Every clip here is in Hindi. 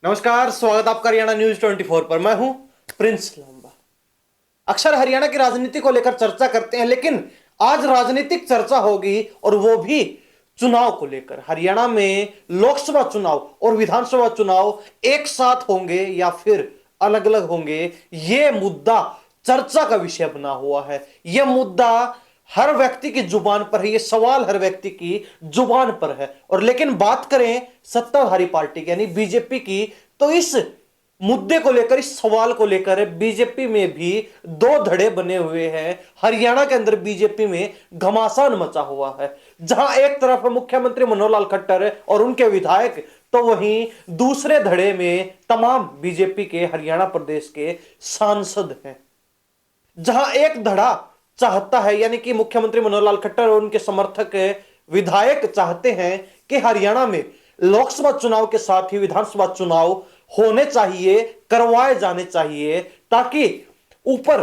नमस्कार, स्वागत आपका हरियाणा न्यूज 24 पर। मैं हूं प्रिंस लांबा। अक्सर हरियाणा की राजनीति को लेकर चर्चा करते हैं, लेकिन आज राजनीतिक चर्चा होगी और वो भी चुनाव को लेकर। हरियाणा में लोकसभा चुनाव और विधानसभा चुनाव एक साथ होंगे या फिर अलग अलग होंगे, ये मुद्दा चर्चा का विषय बना हुआ है। यह मुद्दा हर व्यक्ति की जुबान पर है, ये सवाल हर व्यक्ति की जुबान पर है। और लेकिन बात करें सत्ताधारी पार्टी की यानी बीजेपी की, तो इस मुद्दे को लेकर, इस सवाल को लेकर बीजेपी में भी दो धड़े बने हुए हैं। हरियाणा के अंदर बीजेपी में घमासान मचा हुआ है, जहां एक तरफ मुख्यमंत्री मनोहर लाल खट्टर और उनके विधायक, तो वहीं दूसरे धड़े में तमाम बीजेपी के हरियाणा प्रदेश के सांसद हैं। जहां एक धड़ा चाहता है, यानी कि मुख्यमंत्री मनोहर लाल खट्टर और उनके समर्थक विधायक चाहते हैं कि हरियाणा में लोकसभा चुनाव के साथ ही विधानसभा चुनाव होने चाहिए, करवाए जाने चाहिए, ताकि ऊपर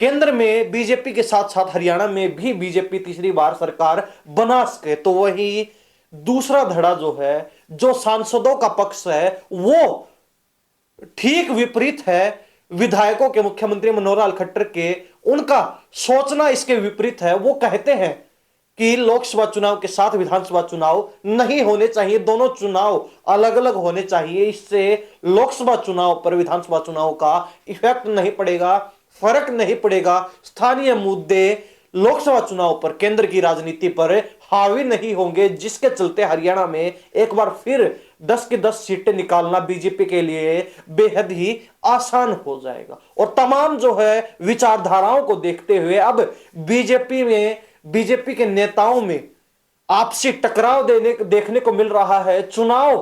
केंद्र में बीजेपी के साथ साथ हरियाणा में भी बीजेपी तीसरी बार सरकार बना सके। तो वही दूसरा धड़ा जो है, जो सांसदों का पक्ष है, वो ठीक विपरीत है विधायकों के, मुख्यमंत्री मनोहर लाल खट्टर के। उनका सोचना इसके विपरीत है। वो कहते हैं कि लोकसभा चुनाव के साथ विधानसभा चुनाव नहीं होने चाहिए, दोनों चुनाव अलग अलग होने चाहिए। इससे लोकसभा चुनाव पर विधानसभा चुनाव का इफेक्ट नहीं पड़ेगा, फर्क नहीं पड़ेगा। स्थानीय मुद्दे लोकसभा चुनाव पर, केंद्र की राजनीति पर हावी नहीं होंगे, जिसके चलते हरियाणा में एक बार फिर 10 की 10 सीटें निकालना बीजेपी के लिए बेहद ही आसान हो जाएगा। और तमाम जो है विचारधाराओं को देखते हुए अब बीजेपी के नेताओं में आपसी टकराव देखने को मिल रहा है। चुनाव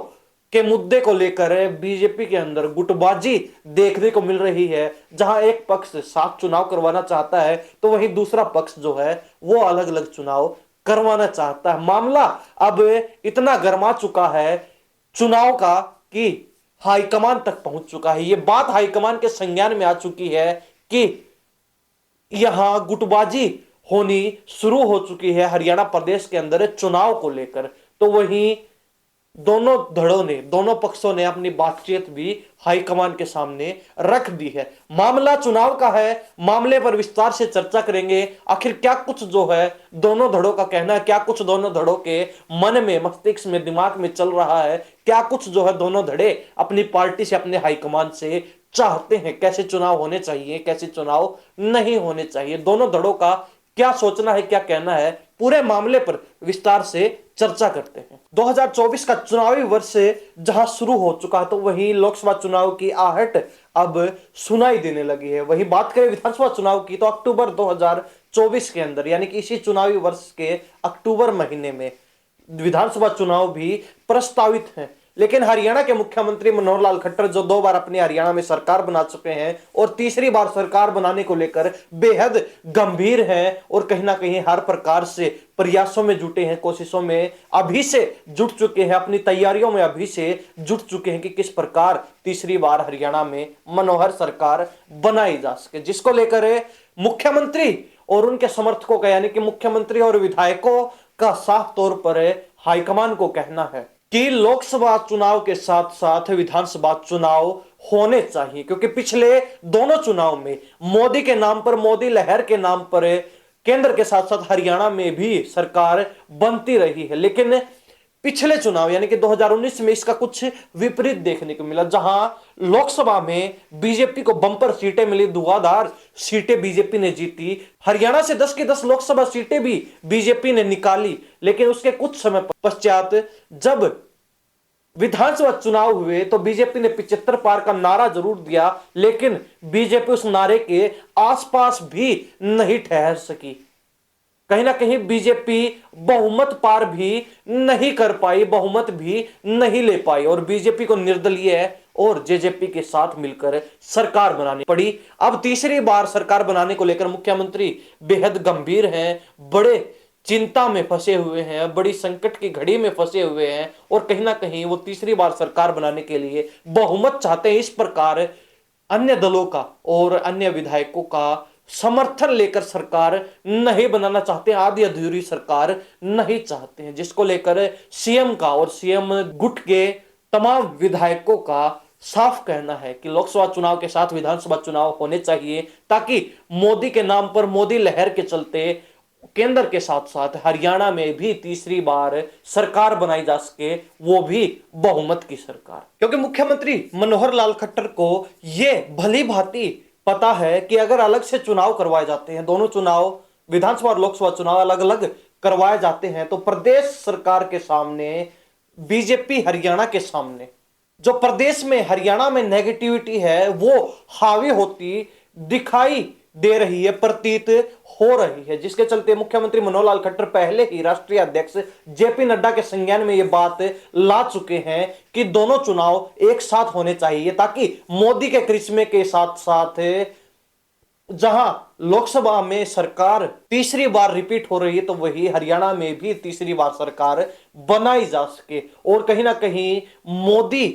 के मुद्दे को लेकर बीजेपी के अंदर गुटबाजी देखने को मिल रही है, जहां एक पक्ष साथ चुनाव करवाना चाहता है, तो वहीं दूसरा पक्ष जो है वो अलग अलग चुनाव करवाना चाहता है। मामला अब इतना गर्मा चुका है चुनाव का कि हाईकमान तक पहुंच चुका है। यह बात हाईकमान के संज्ञान में आ चुकी है कि यहां गुटबाजी होनी शुरू हो चुकी है हरियाणा प्रदेश के अंदर चुनाव को लेकर। तो वहीं दोनों धड़ों ने, दोनों पक्षों ने अपनी बातचीत भी हाईकमान के सामने रख दी है। मामला चुनाव का है, मामले पर विस्तार से चर्चा करेंगे। आखिर क्या कुछ जो है दोनों धड़ों का कहना है, क्या कुछ दोनों धड़ों के मन में, मस्तिष्क में, दिमाग में चल रहा है, क्या कुछ जो है दोनों धड़े अपनी पार्टी से, अपने हाईकमान से चाहते हैं, कैसे चुनाव होने चाहिए, कैसे चुनाव नहीं होने चाहिए, दोनों धड़ों का क्या सोचना है, क्या कहना है, पूरे मामले पर विस्तार से चर्चा करते हैं। 2024 का चुनावी वर्ष जहां शुरू हो चुका है, तो वहीं लोकसभा चुनाव की आहट अब सुनाई देने लगी है। वहीं बात करें विधानसभा चुनाव की, तो अक्टूबर 2024 के अंदर, यानी कि इसी चुनावी वर्ष के अक्टूबर महीने में विधानसभा चुनाव भी प्रस्तावित हैं। लेकिन हरियाणा के मुख्यमंत्री मनोहर लाल खट्टर, जो 2 बार अपनी हरियाणा में सरकार बना चुके हैं और तीसरी बार सरकार बनाने को लेकर बेहद गंभीर हैं और कहीं ना कहीं हर प्रकार से प्रयासों में जुटे हैं, कोशिशों में अभी से जुट चुके हैं, अपनी तैयारियों में अभी से जुट चुके हैं कि किस प्रकार तीसरी बार हरियाणा में मनोहर सरकार बनाई जा सके, जिसको लेकर मुख्यमंत्री और उनके समर्थकों का, यानी कि मुख्यमंत्री और विधायकों का साफ तौर पर हाईकमान को कहना है कि लोकसभा चुनाव के साथ साथ विधानसभा चुनाव होने चाहिए। क्योंकि पिछले दोनों चुनाव में मोदी के नाम पर, मोदी लहर के नाम पर केंद्र के साथ साथ हरियाणा में भी सरकार बनती रही है। लेकिन पिछले चुनाव यानी कि 2019 में इसका कुछ विपरीत देखने को मिला, जहां लोकसभा में बीजेपी को बंपर सीटें मिली, धुआंधार सीटें बीजेपी ने जीती। हरियाणा से 10 की 10 लोकसभा सीटें भी बीजेपी ने निकाली। लेकिन उसके कुछ समय पश्चात जब विधानसभा चुनाव हुए, तो बीजेपी ने 75 पार का नारा जरूर दिया, लेकिन बीजेपी उस नारे के आसपास भी नहीं ठहर सकी। कहीं ना कहीं बीजेपी बहुमत पार भी नहीं कर पाई, बहुमत भी नहीं ले पाई और बीजेपी को निर्दलीय और जेजेपी के साथ मिलकर सरकार बनानी पड़ी। अब तीसरी बार सरकार बनाने को लेकर मुख्यमंत्री बेहद गंभीर हैं, बड़े चिंता में फंसे हुए हैं, बड़ी संकट की घड़ी में फंसे हुए हैं और कहीं ना कहीं वो तीसरी बार सरकार बनाने के लिए बहुमत चाहते हैं। इस प्रकार अन्य दलों का और अन्य विधायकों का समर्थन लेकर सरकार नहीं बनाना चाहते, आधी अधूरी सरकार नहीं चाहते हैं, जिसको लेकर सीएम का और सीएम गुट के तमाम विधायकों का साफ कहना है कि लोकसभा चुनाव के साथ विधानसभा चुनाव होने चाहिए, ताकि मोदी के नाम पर, मोदी लहर के चलते केंद्र के साथ साथ हरियाणा में भी तीसरी बार सरकार बनाई जा सके, वो भी बहुमत की सरकार। क्योंकि मुख्यमंत्री मनोहर लाल खट्टर को यह भली भांति पता है कि अगर अलग से चुनाव करवाए जाते हैं, दोनों चुनाव विधानसभा और लोकसभा चुनाव अलग अलग करवाए जाते हैं, तो प्रदेश सरकार के सामने, बीजेपी हरियाणा के सामने जो प्रदेश में, हरियाणा में नेगेटिविटी है वो हावी होती दिखाई दे रही है, प्रतीत हो रही है, जिसके चलते मुख्यमंत्री मनोहर लाल खट्टर पहले ही राष्ट्रीय अध्यक्ष जेपी नड्डा के संज्ञान में यह बात ला चुके हैं कि दोनों चुनाव एक साथ होने चाहिए, ताकि मोदी के करिश्मे के साथ साथ जहां लोकसभा में सरकार तीसरी बार रिपीट हो रही है, तो वही हरियाणा में भी तीसरी बार सरकार बनाई जा सके और कहीं ना कहीं मोदी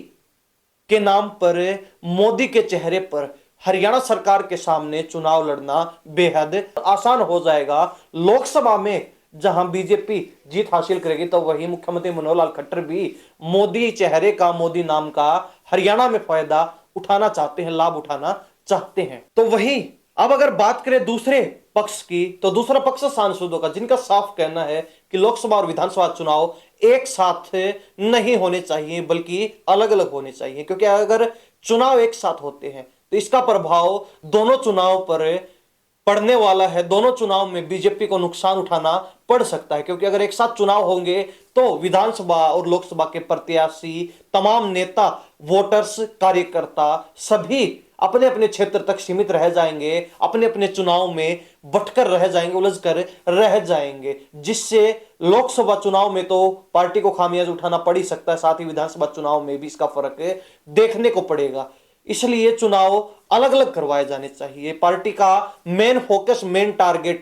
के नाम पर, मोदी के चेहरे पर हरियाणा सरकार के सामने चुनाव लड़ना बेहद आसान हो जाएगा। लोकसभा में जहां बीजेपी जीत हासिल करेगी, तो वही मुख्यमंत्री मनोहर लाल खट्टर भी मोदी चेहरे का, मोदी नाम का हरियाणा में फायदा उठाना चाहते हैं, लाभ उठाना चाहते हैं। तो वही अब अगर बात करें दूसरे पक्ष की, तो दूसरा पक्ष सांसदों का, जिनका साफ कहना है कि लोकसभा और विधानसभा चुनाव एक साथ नहीं होने चाहिए, बल्कि अलग अलग होने चाहिए। क्योंकि अगर चुनाव एक साथ होते हैं तो इसका प्रभाव दोनों चुनाव पर पड़ने वाला है, दोनों चुनाव में बीजेपी को नुकसान उठाना पड़ सकता है। क्योंकि अगर एक साथ चुनाव होंगे तो विधानसभा और लोकसभा के प्रत्याशी, तमाम नेता, वोटर्स, कार्यकर्ता सभी अपने अपने क्षेत्र तक सीमित रह जाएंगे, अपने अपने चुनाव में बटकर रह जाएंगे, उलझ कर रह जाएंगे, जिससे लोकसभा चुनाव में तो पार्टी को खामियाजा उठाना पड़ ही सकता है, साथ ही विधानसभा चुनाव में भी इसका फर्क देखने को पड़ेगा। इसलिए चुनाव अलग अलग करवाए जाने चाहिए। पार्टी का मेन फोकस, मेन टारगेट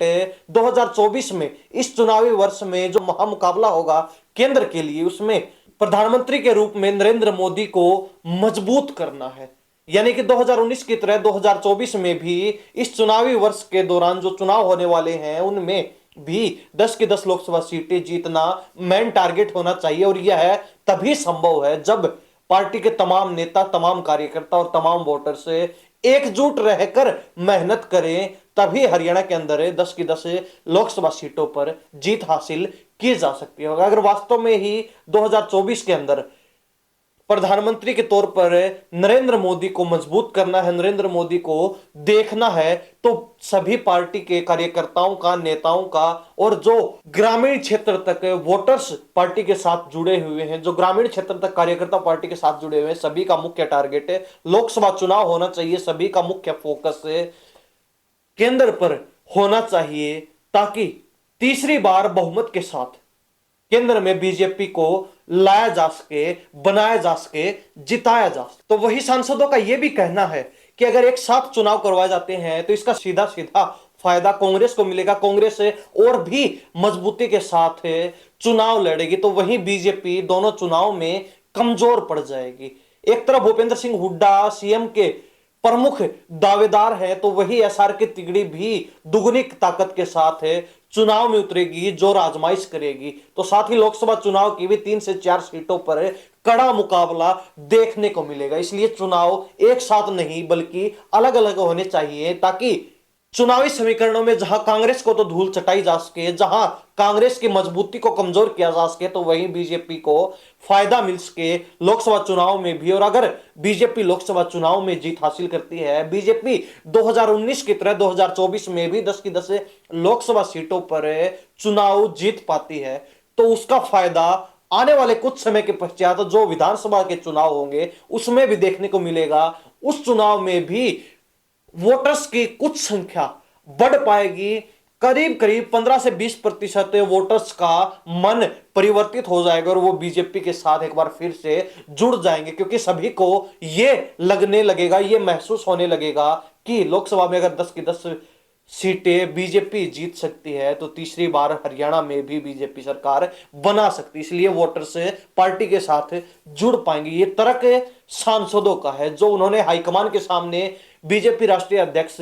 2024 में, इस चुनावी वर्ष में जो महामुकाबला होगा केंद्र के लिए, उसमें प्रधानमंत्री के रूप में नरेंद्र मोदी को मजबूत करना है। यानी कि 2019 की तरह 2024 में भी इस चुनावी वर्ष के दौरान जो चुनाव होने वाले हैं, उनमें भी 10 की 10 लोकसभा सीटें जीतना मेन टारगेट होना चाहिए। और यह तभी संभव है जब पार्टी के तमाम नेता, तमाम कार्यकर्ता और तमाम वोटर से एकजुट रहकर मेहनत करें, तभी हरियाणा के अंदर 10 की 10 लोकसभा सीटों पर जीत हासिल की जा सकती है। अगर वास्तव में ही 2024 के अंदर प्रधानमंत्री के तौर पर नरेंद्र मोदी को मजबूत करना है, नरेंद्र मोदी को देखना है, तो सभी पार्टी के कार्यकर्ताओं का, नेताओं का, और जो ग्रामीण क्षेत्र तक वोटर्स पार्टी के साथ जुड़े हुए हैं, जो ग्रामीण क्षेत्र तक कार्यकर्ता पार्टी के साथ जुड़े हुए हैं, सभी का मुख्य टारगेट है लोकसभा चुनाव होना चाहिए। सभी का मुख्य फोकस केंद्र पर होना चाहिए, ताकि तीसरी बार बहुमत के साथ केंद्र में बीजेपी को लाया जा सके, बनाया जा सके, जिताया जा सके। तो वही सांसदों का यह भी कहना है कि अगर एक साथ चुनाव करवाए जाते हैं तो इसका सीधा सीधा फायदा कांग्रेस को मिलेगा। कांग्रेस और भी मजबूती के साथ चुनाव लड़ेगी, तो वही बीजेपी दोनों चुनाव में कमजोर पड़ जाएगी। एक तरफ भूपेंद्र सिंह हुड्डा सीएम के प्रमुख दावेदार है, तो वही एसआर की तिगड़ी भी दुगनी ताकत के साथ चुनाव में उतरेगी, जो आजमाइश करेगी। तो साथ ही लोकसभा चुनाव की भी 3 से 4 सीटों पर कड़ा मुकाबला देखने को मिलेगा। इसलिए चुनाव एक साथ नहीं बल्कि अलग अलग होने चाहिए, ताकि चुनावी समीकरणों में जहां कांग्रेस को तो धूल चटाई जा सके, जहां कांग्रेस की मजबूती को कमजोर किया जा सके, तो वहीं बीजेपी को फायदा मिल सके लोकसभा चुनाव में भी। और अगर बीजेपी लोकसभा चुनाव में जीत हासिल करती है, बीजेपी 2019 की तरह 2024 में भी 10 की 10 लोकसभा सीटों पर चुनाव जीत पाती है, तो उसका फायदा आने वाले कुछ समय के पश्चात जो विधानसभा के चुनाव होंगे उसमें भी देखने को मिलेगा। उस चुनाव में भी वोटर्स की कुछ संख्या बढ़ पाएगी, करीब करीब 15 से 20% वोटर्स का मन परिवर्तित हो जाएगा और वो बीजेपी के साथ एक बार फिर से जुड़ जाएंगे। क्योंकि सभी को ये लगने लगेगा, ये महसूस होने लगेगा कि लोकसभा में अगर 10 की 10 सीटें बीजेपी जीत सकती है, तो तीसरी बार हरियाणा में भी बीजेपी सरकार बना सकती है। इसलिए वोटर्स पार्टी के साथ जुड़ पाएंगे। ये तर्क सांसदों का है, जो उन्होंने हाईकमान के सामने बीजेपी राष्ट्रीय अध्यक्ष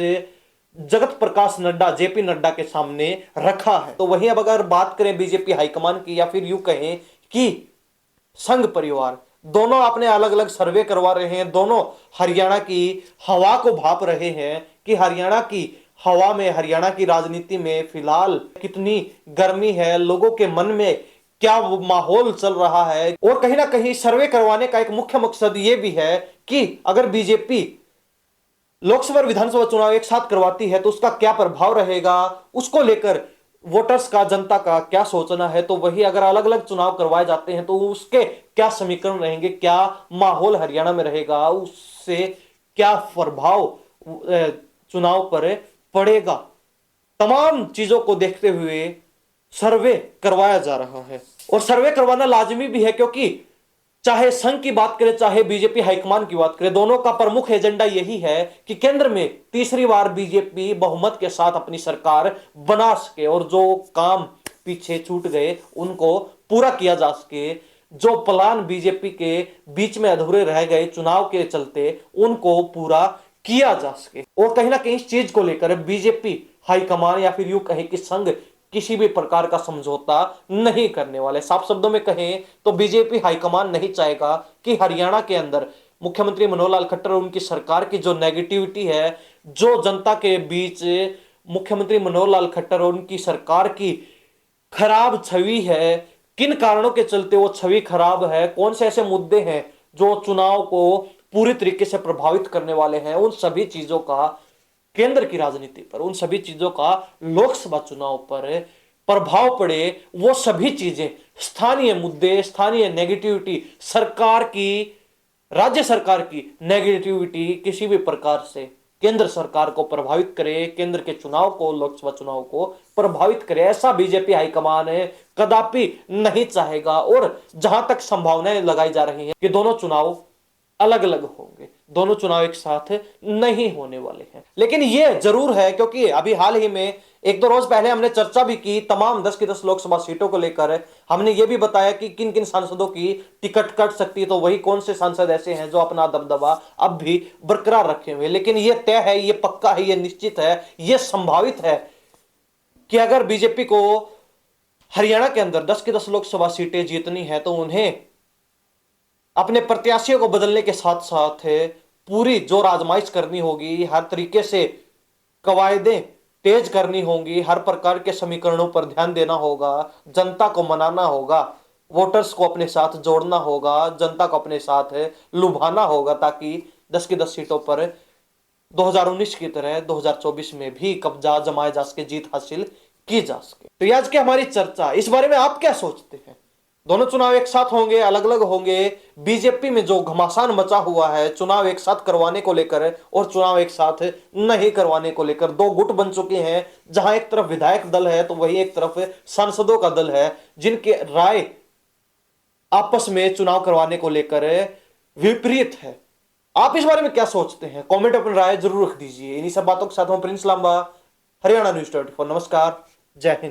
जगत प्रकाश नड्डा, जेपी नड्डा के सामने रखा है। तो वहीं अब अगर बात करें बीजेपी हाईकमान की, या फिर यूं कहें कि संघ परिवार, दोनों अपने अलग अलग सर्वे करवा रहे हैं, दोनों हरियाणा की हवा को भाप रहे हैं कि हरियाणा की हवा में, हरियाणा की राजनीति में फिलहाल कितनी गर्मी है, लोगों के मन में क्या वो माहौल चल रहा है। और कहीं ना कहीं सर्वे करवाने का एक मुख्य मकसद ये भी है कि अगर बीजेपी लोकसभा और विधानसभा चुनाव एक साथ करवाती है तो उसका क्या प्रभाव रहेगा, उसको लेकर वोटर्स का, जनता का क्या सोचना है। तो वही अगर अलग अलग चुनाव करवाए जाते हैं तो उसके क्या समीकरण रहेंगे, क्या माहौल हरियाणा में रहेगा, उससे क्या प्रभाव चुनाव पर पड़ेगा, तमाम चीजों को देखते हुए सर्वे करवाया जा रहा है। और सर्वे करवाना लाजमी भी है क्योंकि चाहे संघ की बात करें, चाहे बीजेपी हाईकमान की बात करें, दोनों का प्रमुख एजेंडा यही है कि केंद्र में तीसरी बार बीजेपी बहुमत के साथ अपनी सरकार बना सके और जो काम पीछे छूट गए उनको पूरा किया जा सके, जो प्लान बीजेपी के बीच में अधूरे रह गए चुनाव के चलते उनको पूरा किया जा सके। और कहीं ना कहीं इस चीज को लेकर बीजेपी हाईकमान या फिर यूं कहे कि संघ किसी भी प्रकार का समझौता नहीं करने वाले। साफ शब्दों में कहें तो बीजेपी हाईकमान नहीं चाहेगा कि हरियाणा के अंदर मुख्यमंत्री मनोहर लाल खट्टर और उनकी सरकार की जो नेगेटिविटी है, जो जनता के बीच मुख्यमंत्री मनोहर लाल खट्टर और उनकी सरकार की खराब छवि है, किन कारणों के चलते वो छवि खराब है, कौन से ऐसे मुद्दे हैं जो चुनाव को पूरी तरीके से प्रभावित करने वाले हैं, उन सभी चीजों का केंद्र की राजनीति पर, उन सभी चीजों का लोकसभा चुनाव पर प्रभाव पड़े, वो सभी चीजें, स्थानीय मुद्दे, स्थानीय नेगेटिविटी, सरकार की, राज्य सरकार की नेगेटिविटी किसी भी प्रकार से केंद्र सरकार को प्रभावित करे, केंद्र के चुनाव को, लोकसभा चुनाव को प्रभावित करे, ऐसा बीजेपी हाईकमान कदापि नहीं चाहेगा। और जहां तक संभावनाएं लगाई जा रही हैं कि दोनों चुनाव अलग अलग होंगे, दोनों चुनाव एक साथ नहीं होने वाले हैं, लेकिन यह जरूर है क्योंकि अभी हाल ही में एक दो रोज पहले हमने चर्चा भी की तमाम 10 की 10 लोकसभा सीटों को लेकर। हमने यह भी बताया कि किन किन सांसदों की टिकट कट सकती है, तो वही कौन से सांसद ऐसे हैं जो अपना दबदबा अब भी बरकरार रखे हुए। लेकिन यह तय है, यह पक्का है, यह निश्चित है, यह संभावित है कि अगर बीजेपी को हरियाणा के अंदर 10 की 10 लोकसभा सीटें जीतनी है तो उन्हें अपने प्रत्याशियों को बदलने के साथ साथ पूरी जोर आजमाइश करनी होगी, हर तरीके से कवायदें तेज करनी होंगी, हर प्रकार के समीकरणों पर ध्यान देना होगा, जनता को मनाना होगा, वोटर्स को अपने साथ जोड़ना होगा, जनता को अपने साथ लुभाना होगा ताकि 10 की 10 सीटों पर 2019 की तरह 2024 में भी कब्जा जमाया जा सके, जीत हासिल की जा सके। तो आज की हमारी चर्चा, इस बारे में आप क्या सोचते हैं? दोनों चुनाव एक साथ होंगे, अलग अलग होंगे? बीजेपी में जो घमासान मचा हुआ है चुनाव एक साथ करवाने को लेकर और चुनाव एक साथ नहीं करवाने को लेकर, दो गुट बन चुके हैं, जहां एक तरफ विधायक दल है तो वही एक तरफ सांसदों का दल है, जिनके राय आपस में चुनाव करवाने को लेकर विपरीत है। आप इस बारे में क्या सोचते हैं? कमेंट अपनी राय जरूर रख दीजिए। इन्हीं सब बातों के साथ हम प्रिंस लांबा, हरियाणा न्यूज 24। नमस्कार, जय हिंद।